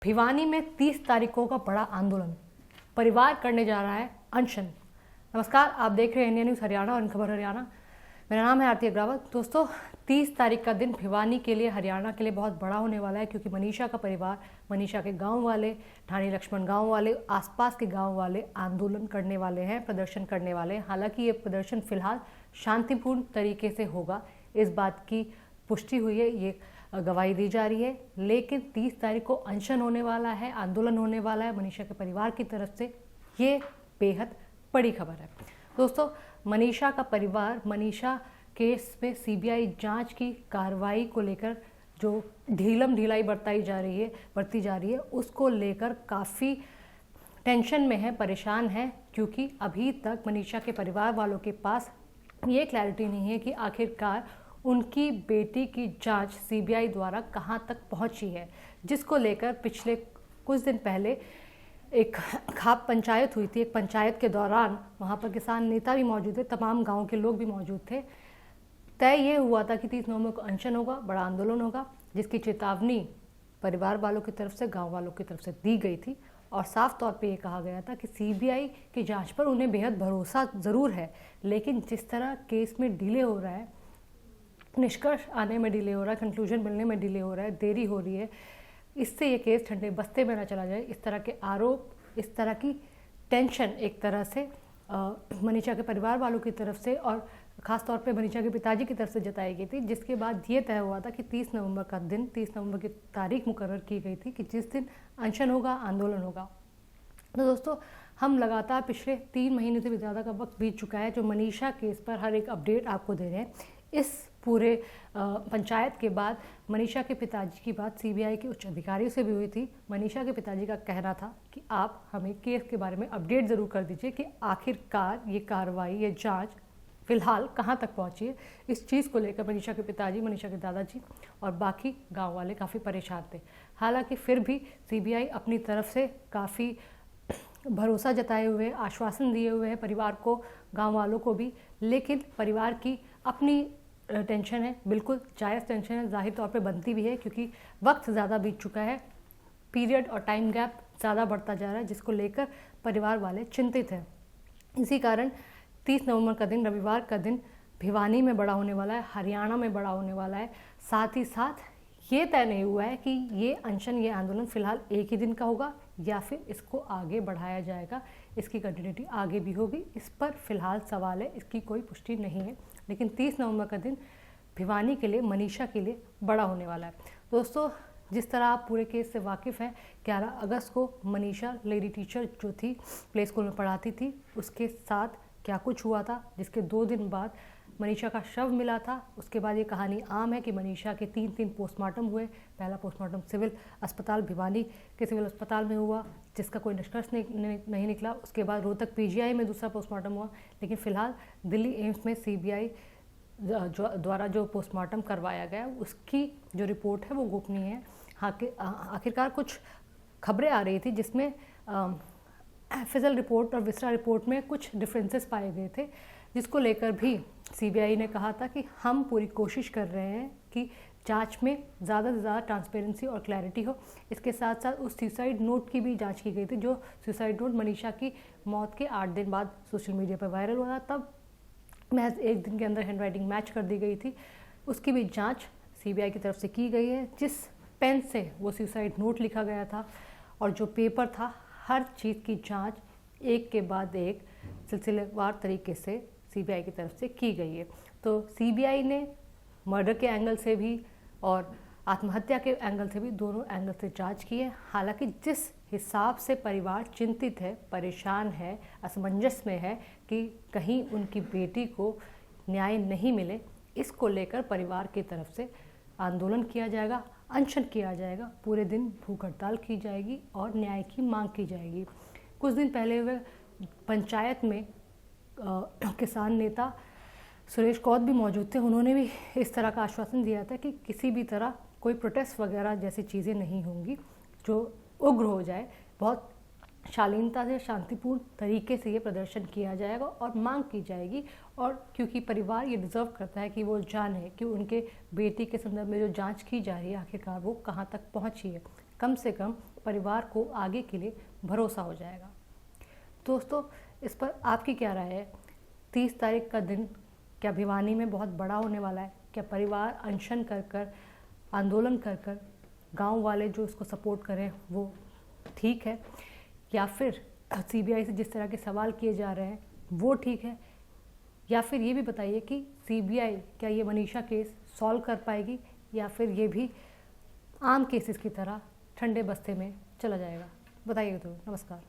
भिवानी में 30 तारीखों का बड़ा आंदोलन, परिवार करने जा रहा है अनशन। नमस्कार, आप देख रहे हैं इंडिया न्यूज़ हरियाणा और खबर हरियाणा। मेरा नाम है आरती अग्रवाल। दोस्तों, 30 तारीख का दिन भिवानी के लिए, हरियाणा के लिए बहुत बड़ा होने वाला है, क्योंकि मनीषा का परिवार, मनीषा के गांव वाले, ठाणी लक्ष्मण गांव वाले, आसपास के गांव वाले आंदोलन करने वाले हैं, प्रदर्शन करने वाले हैं। हालांकि ये प्रदर्शन फिलहाल शांतिपूर्ण तरीके से होगा, इस बात की पुष्टि हुई है, ये गवाही दी जा रही है। लेकिन 30 तारीख को अनशन होने वाला है, आंदोलन होने वाला है मनीषा के परिवार की तरफ से। ये बेहद बड़ी खबर है। दोस्तों, मनीषा का परिवार, मनीषा केस में सीबीआई जांच की कार्रवाई को लेकर जो ढीलाई बरती जा रही है, उसको लेकर काफ़ी टेंशन में है, परेशान है, क्योंकि अभी तक मनीषा के परिवार वालों के पास ये क्लैरिटी नहीं है कि आखिरकार उनकी बेटी की जांच सीबीआई द्वारा कहां तक पहुंची है, जिसको लेकर पिछले कुछ दिन पहले एक खाप पंचायत हुई थी। एक पंचायत के दौरान वहां पर किसान नेता भी मौजूद थे, तमाम गांव के लोग भी मौजूद थे। तय ये हुआ था कि 30 नवंबर को अनशन होगा, बड़ा आंदोलन होगा, जिसकी चेतावनी परिवार वालों की तरफ से, गाँव वालों की तरफ से दी गई थी। और साफ तौर पे ये कहा गया था कि सीबीआई की जांच पर उन्हें बेहद भरोसा ज़रूर है, लेकिन जिस तरह केस में डिले हो रहा है, निष्कर्ष आने में डिले हो रहा है, कंक्लूजन मिलने में डिले हो रहा है, देरी हो रही है, इससे ये केस ठंडे बस्ते में ना चला जाए। इस तरह के आरोप, इस तरह की टेंशन एक तरह से मनीषा के परिवार वालों की तरफ से और ख़ास तौर पे मनीषा के पिताजी की तरफ से जताई गई थी, जिसके बाद ये तय हुआ था कि 30 नवंबर का दिन, 30 नवंबर की तारीख मुकर्रर की गई थी कि जिस दिन अनशन होगा, आंदोलन होगा। तो दोस्तों, हम लगातार पिछले 3 महीने से भी ज़्यादा का वक्त बीत चुका है जो मनीषा केस पर हर एक अपडेट आपको दे रहे हैं। इस पूरे पंचायत के बाद मनीषा के पिताजी की बात सीबीआई के उच्च अधिकारियों से भी हुई थी। मनीषा के पिताजी का कहना था कि आप हमें केस के बारे में अपडेट ज़रूर कर दीजिए कि आखिरकार ये कार्रवाई, ये जांच फिलहाल कहाँ तक पहुँची है। इस चीज़ को लेकर मनीषा के पिताजी, मनीषा के दादाजी और बाकी गाँव वाले काफ़ी परेशान थे। हालांकि फिर भी सीबीआई अपनी तरफ से काफ़ी भरोसा जताए हुए, आश्वासन दिए हुए हैं परिवार को, गाँव वालों को भी। लेकिन परिवार की अपनी टेंशन है, बिल्कुल जायज़ टेंशन है, जाहिर तौर पे बनती भी है, क्योंकि वक्त ज़्यादा बीत चुका है, पीरियड और टाइम गैप ज़्यादा बढ़ता जा रहा है, जिसको लेकर परिवार वाले चिंतित हैं। इसी कारण 30 नवंबर का दिन, रविवार का दिन भिवानी में बड़ा होने वाला है, हरियाणा में बड़ा होने वाला है। साथ ही साथ ये तय नहीं हुआ है कि ये अनशन, ये आंदोलन फिलहाल एक ही दिन का होगा या फिर इसको आगे बढ़ाया जाएगा, इसकी कंटिन्यूटी आगे भी होगी। इस पर फिलहाल सवाल है, इसकी कोई पुष्टि नहीं है। लेकिन 30 नवंबर का दिन भिवानी के लिए, मनीषा के लिए बड़ा होने वाला है। दोस्तों, जिस तरह आप पूरे केस से वाकिफ़ हैं, 11 अगस्त को मनीषा, लेडी टीचर जो थी, प्ले स्कूल में पढ़ाती थी, उसके साथ क्या कुछ हुआ था, जिसके 2 दिन बाद मनीषा का शव मिला था। उसके बाद ये कहानी आम है कि मनीषा के 3 पोस्टमार्टम हुए। पहला पोस्टमार्टम सिविल अस्पताल, भिवानी के सिविल अस्पताल में हुआ, जिसका कोई निष्कर्ष नहीं निकला। उसके बाद रोहतक पीजीआई में दूसरा पोस्टमार्टम हुआ। लेकिन फिलहाल दिल्ली एम्स में सीबीआई द्वारा जो पोस्टमार्टम करवाया गया, उसकी जो रिपोर्ट है वो गोपनीय है। आखिरकार कुछ खबरें आ रही थी जिसमें एफएसएल रिपोर्ट और विस्रा रिपोर्ट में कुछ डिफरेंसेस पाए गए थे, जिसको लेकर भी सीबीआई ने कहा था कि हम पूरी कोशिश कर रहे हैं कि जांच में ज़्यादा से ज़्यादा ट्रांसपेरेंसी और क्लैरिटी हो। इसके साथ साथ उस सुसाइड नोट की भी जांच की गई थी, जो सुसाइड नोट मनीषा की मौत के 8 दिन बाद सोशल मीडिया पर वायरल हुआ था। तब महज 1 दिन के अंदर हैंडराइटिंग मैच कर दी गई थी। उसकी भी जाँच सीबीआई की तरफ से की गई है। जिस पेन से वो सुसाइड नोट लिखा गया था और जो पेपर था, हर चीज़ की जांच एक के बाद एक सिलसिलेवार तरीके से सीबीआई की तरफ से की गई है। तो सीबीआई ने मर्डर के एंगल से भी और आत्महत्या के एंगल से भी, दोनों एंगल से जांच की है। हालांकि जिस हिसाब से परिवार चिंतित है, परेशान है, असमंजस में है कि कहीं उनकी बेटी को न्याय नहीं मिले, इसको लेकर परिवार की तरफ से आंदोलन किया जाएगा, अनशन किया जाएगा, पूरे दिन भूख हड़ताल की जाएगी और न्याय की मांग की जाएगी। कुछ दिन पहले हुए पंचायत में किसान नेता सुरेश कौद भी मौजूद थे। उन्होंने भी इस तरह का आश्वासन दिया था कि किसी भी तरह कोई प्रोटेस्ट वगैरह जैसी चीज़ें नहीं होंगी जो उग्र हो जाए। बहुत शालीनता से, शांतिपूर्ण तरीके से ये प्रदर्शन किया जाएगा और मांग की जाएगी। और क्योंकि परिवार ये डिज़र्व करता है कि वो जाने कि उनके बेटी के संदर्भ में जो जांच की जा रही है आखिरकार वो कहाँ तक पहुँची है, कम से कम परिवार को आगे के लिए भरोसा हो जाएगा। दोस्तों, इस पर आपकी क्या राय है? 30 तारीख का दिन क्या भिवानी में बहुत बड़ा होने वाला है? क्या परिवार अनशन कर कर, आंदोलन कर कर, गाँव वाले जो इसको सपोर्ट करें वो ठीक है, या फिर सीबीआई से जिस तरह के सवाल किए जा रहे हैं वो ठीक है? या फिर ये भी बताइए कि सीबीआई क्या ये मनीषा केस सॉल्व कर पाएगी, या फिर ये भी आम केसेस की तरह ठंडे बस्ते में चला जाएगा? बताइए। तो नमस्कार।